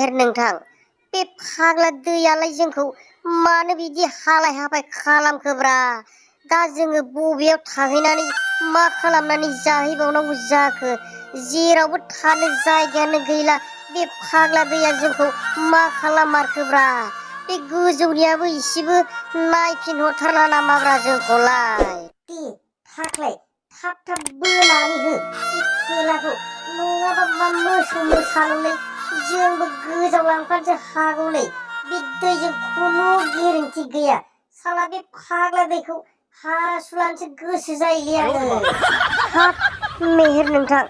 मेहेर नोंथां बे फाग्ला दैयालाय जोंखौ मानो बिदि हालाय हाफाय खालामखोब्रा दा जोङो बबेयाव थाहैनानै मा खालामनानै जाहैबावनांगौ जाखो जेरावबो थानो जायगायानो गैला बे फाग्ला दैया जोंखौ मा खालामारखोब्रा बे गोजौनियाबो इसेबो नायफिनहरथारला नामाब्रा जोंखौलाय दे थाख्लाय थाब थाब बोनानै हो बे थेलाखौ नङाबा मा मोसौ मोसाल'लै जोंबो गोजावलांफानोसो हागौलै बे दैजों खुनु गेरेन्थि गैया साला बे फाग्ला दैखौ हासुलानोसो गोसो जायोलै आङो हाब मेहेर नोंथां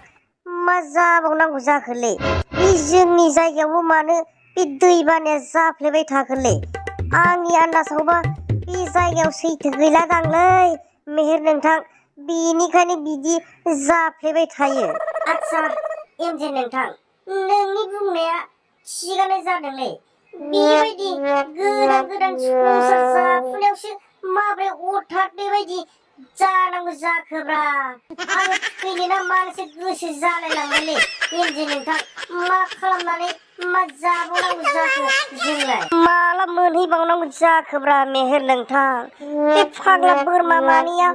मा जाबावनांगौ जाखोलै बे जोंनि जायगायावल' मानो बे दै बानाया जाफ्लेबाय थाखोलै आंनि आन्दासावबा बे जायगायाव सैथो गैलादांलै मेहेर नोंथां बेनिखायनो बिदि जाफ्लेबाय थायो आच्छा एमजे नोंथां नोंनि बुंनाया थिगानो जादोंलै बेबायदि गोदान गोदान संसार जाफुनायावसो माब्रै अरथाद बेबायदि जानांगौ जाखोब्रा आङो थैनो ना मानोसो गोसो जालायलांबायलै एमजे नोंथां मा खालामनानै मा जाबावनांगौ जाखो जोंलाय माला मोनहैबावनांगौ जाखोब्रा मेहेर नोंथां बे फाग्ला बोरमा मानैया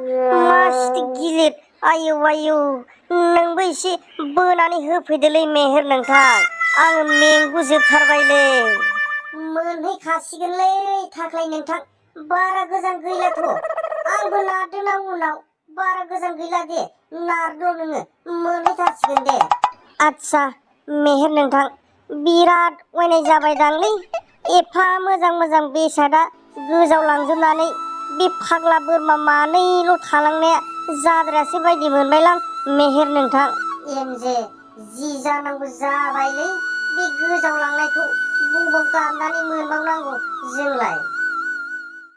मासिथि गिलिर आयौ आयौ नोंबो एसे बोनानै होफैदोलै मेहेर नोंथां आङो मेंगुजोबथारबायलै मोनहैखासिगोनलै थाख्लाय नोंथां बारा गोजान गैलाथ' आंबो नारदोंना उनाव बारा गोजान गैला दे नारद' नोङो मोनहैथारसिगोन दे आच्छा मेहेर नोंथां बिराद अयनाय जाबायदांलै एफा मोजां मोजां बेसादा गोजावलांजोबनानै बे फाग्ला बोरमा मानैल' थालांनाया जाद्रायासै बायदि मोनबायलां मेहेर नोंथां एमजे जि जानांगौ जाबायलै बे गोजावलांनायखौ बबाव गाबनानै मोनबावनांगौ जोंलाय